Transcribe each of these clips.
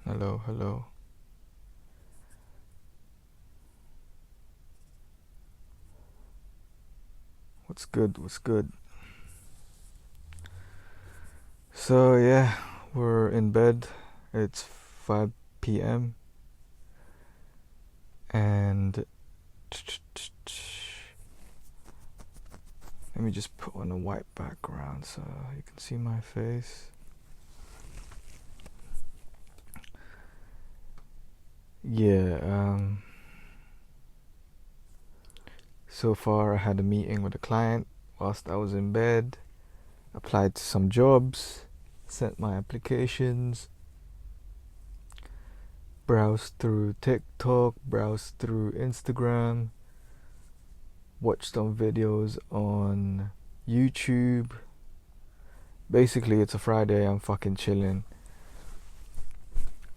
Hello, hello. What's good? What's good? So, yeah, we're in bed. It's 5 p.m. and let me just put on a white background so you can see my face. Yeah, so far I had a meeting with a client whilst I was in bed, applied to some jobs, sent my applications, browsed through TikTok, browsed through Instagram, watched some videos on YouTube. Basically, it's a Friday. I'm fucking chilling.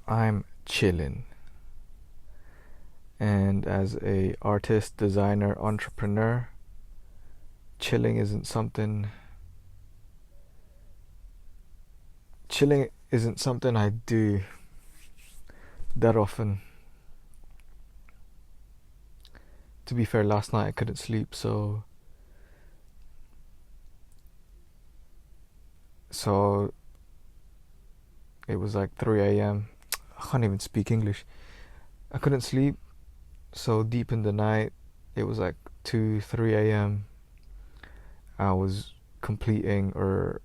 I'm chilling. And as a artist, designer, entrepreneur, chilling isn't something. Chilling isn't something I do that often. To be fair, last night I couldn't sleep, so it was like 3 a.m. I can't even speak English. I couldn't sleep, so deep in the night, it was like 2, 3 a.m. I was completing or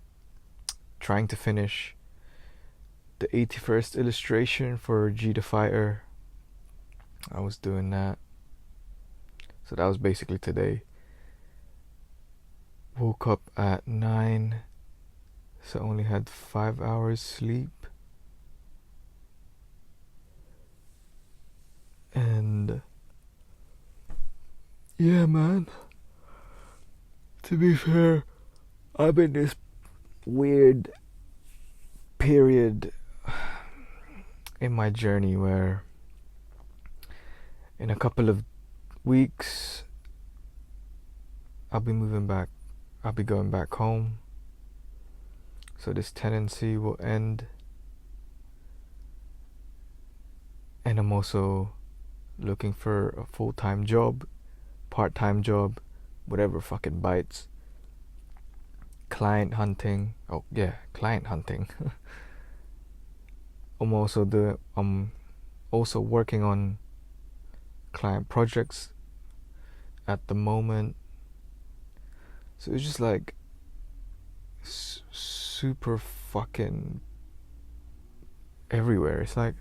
trying to finish the 81st illustration for G the Fighter. I was doing that. So that was basically today. Woke up at 9, so only had 5 hours sleep. And yeah, man. To be fair, I'm in this weird period in my journey where in a couple of weeks I'll be moving back. I'll be going back home. So this tenancy will end. And I'm also looking for a full-time job, part-time job, whatever fucking bites. Client hunting. Oh yeah, client hunting. I'm also working on client projects at the moment. So it's just like super fucking everywhere. It's like,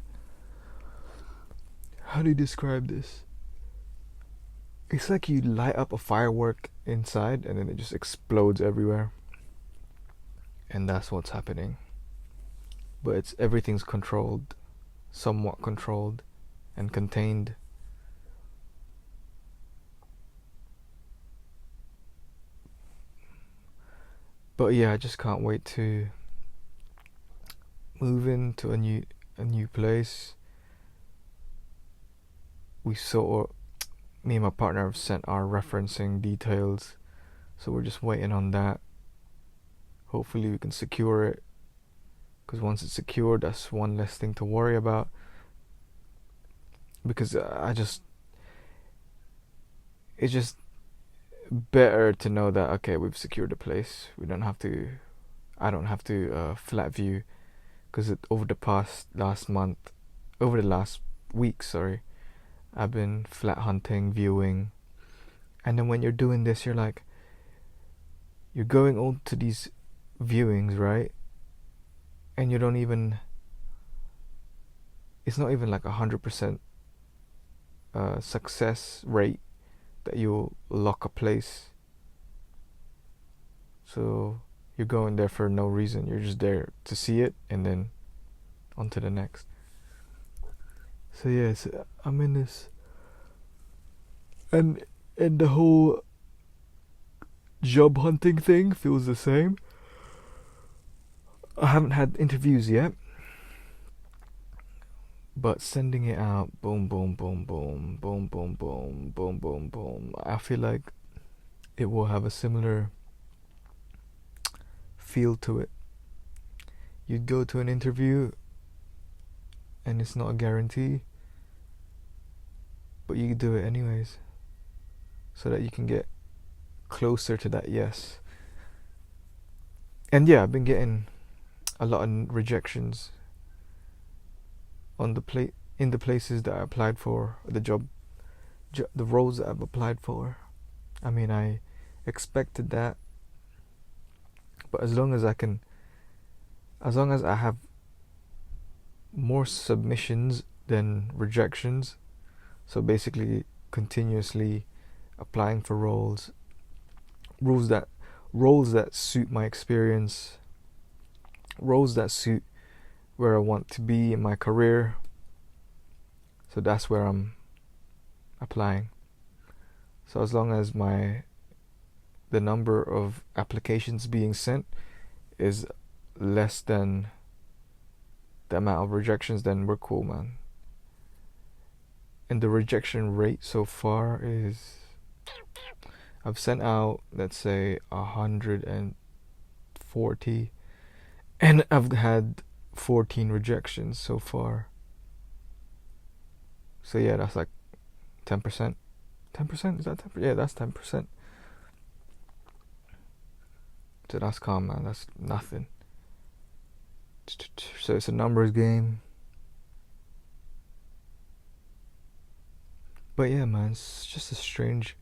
how do you describe this? It's like you light up a firework inside and then it just explodes everywhere. And that's what's happening. But everything's controlled, somewhat controlled and contained. But yeah, I just can't wait to move into a new place. Me and my partner have sent our referencing details, so we're just waiting on that. Hopefully we can secure it, because once it's secured, that's one less thing to worry about. Because it's just better to know that, okay, we've secured a place. I don't have to flat view, because over the last week, sorry, I've been flat hunting, viewing, and then when you're doing this, you're going on to these viewings, right? And it's not even like 100% success rate that you'll lock a place. So you're going there for no reason. You're just there to see it and then on to the next. So yes, I'm in this, and the whole job hunting thing feels the same. I haven't had interviews yet, but sending it out, boom, boom, boom, boom, boom, boom, boom, boom, boom, boom. I feel like it will have a similar feel to it. You'd go to an interview and it's not a guarantee, but you do it anyways so that you can get closer to that yes. And yeah, I've been getting a lot of rejections on in the places that I applied for, the roles that I've applied for. I mean, I expected that, but as long as I have more submissions than rejections, so basically continuously applying for roles that roles that suit my experience, roles that suit where I want to be in my career. So that's where I'm applying. So as long as the number of applications being sent is less than the amount of rejections, then we're cool, man. And the rejection rate so far is, I've sent out, let's say, 140, and I've had 14 rejections so far. So yeah, that's like 10%. 10%? Is that 10%? Yeah, that's 10%. So that's calm, man. That's nothing. So it's a numbers game. But yeah, man, it's just a strange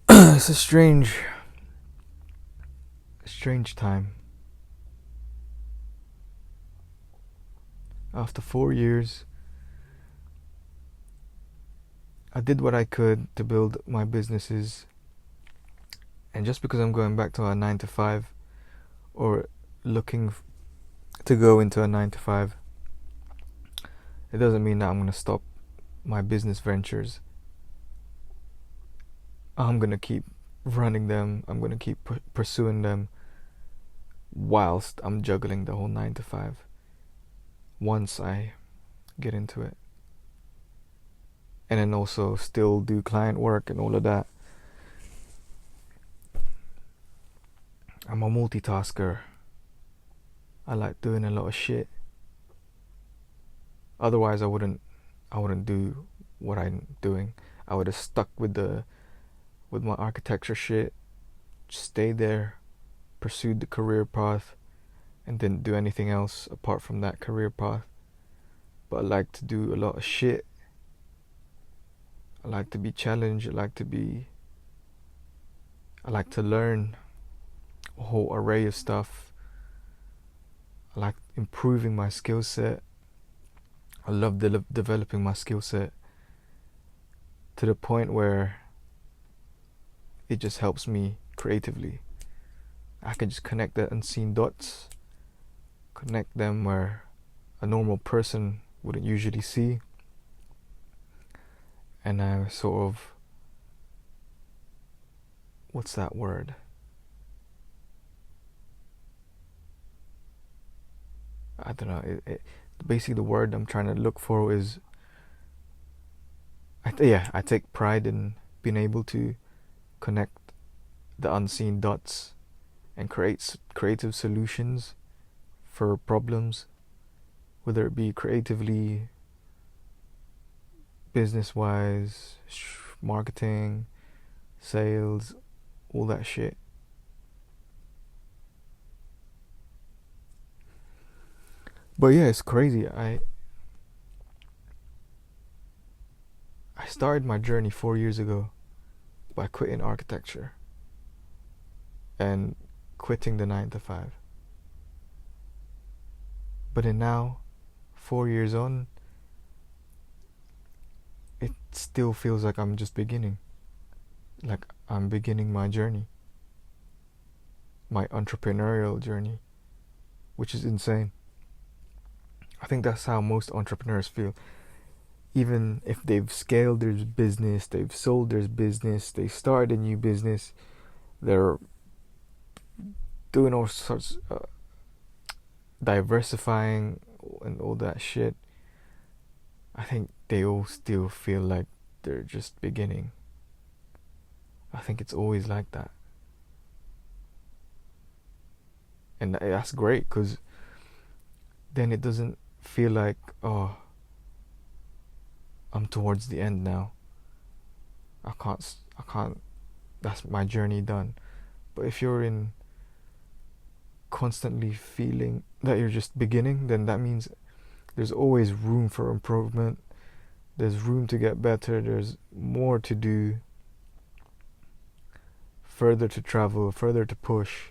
it's a strange time. After 4 years, I did what I could to build my businesses, and just because I'm going back to a 9 to 5 or looking to go into a 9 to 5, it doesn't mean that I'm going to stop my business ventures. I'm going to keep running them. I'm going to keep pursuing them whilst I'm juggling the whole 9 to 5 once I get into it. And then also still do client work and all of that. I'm a multitasker. I like doing a lot of shit. Otherwise I wouldn't do what I'm doing. I would have stuck with my architecture shit, stayed there, pursued the career path, and didn't do anything else apart from that career path. But I like to do a lot of shit. I like to be challenged. I like to learn a whole array of stuff. I like improving my skill set. I love developing my skill set to the point where it just helps me creatively. I can just connect the unseen dots, connect them where a normal person wouldn't usually see, and I sort of, what's that word? I don't know. Basically, the word I'm trying to look for is, I take pride in being able to connect the unseen dots and create creative solutions for problems, whether it be creatively, business-wise, marketing, sales, all that shit. But yeah, it's crazy. I started my journey 4 years ago by quitting architecture and quitting the 9 to 5. But then now, 4 years on, it still feels like I'm just beginning. Like I'm beginning my journey. My entrepreneurial journey, which is insane. I think that's how most entrepreneurs feel. Even if they've scaled their business, they've sold their business, they started a new business, they're doing all sorts, diversifying and all that shit, I think they all still feel like they're just beginning. I think it's always like that. And that's great, because then it doesn't feel like, oh, I'm towards the end now. I can't, that's my journey done. But if you're in constantly feeling that you're just beginning, then that means there's always room for improvement. There's room to get better. There's more to do, further to travel, further to push.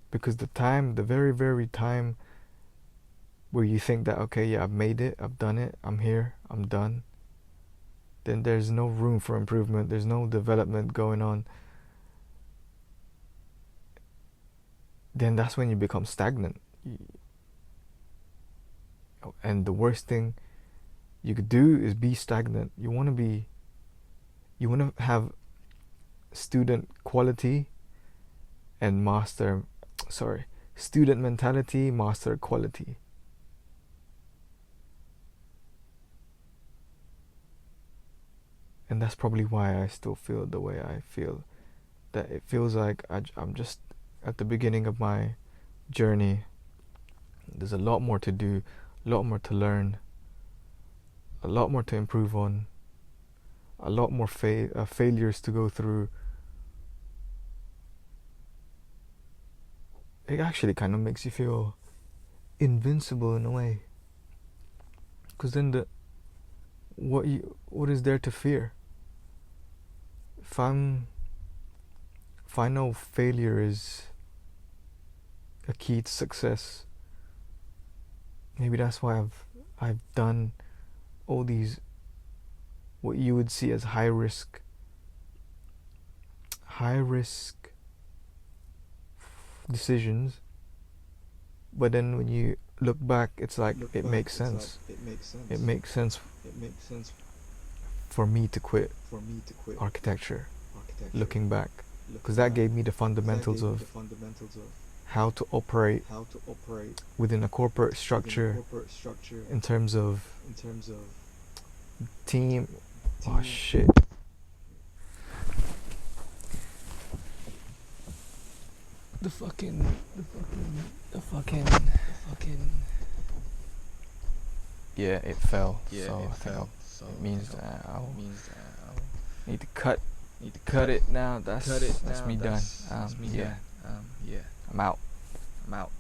Because the very, very time where you think that, okay, yeah, I've made it, I've done it, I'm here, I'm done, then there's no room for improvement. There's no development going on. Then that's when you become stagnant. And the worst thing you could do is be stagnant. You want to have student quality and student mentality, master quality. And that's probably why I still feel the way I feel. That it feels like I'm just at the beginning of my journey. There's a lot more to do, a lot more to learn, a lot more to improve on, a lot more failures to go through. It actually kind of makes you feel invincible in a way. Because then what is there to fear? If I know failure is a key to success, maybe that's why I've done all these what you would see as high risk decisions. But then when you look back, it's like it makes sense. It makes sense for me to quit architecture, looking back, because that gave me the fundamentals of how to operate within a corporate structure in terms of team. Oh shit. The fucking yeah, it fell. So I think it means that I'll need to cut it now. That's me done. Yeah, I'm out.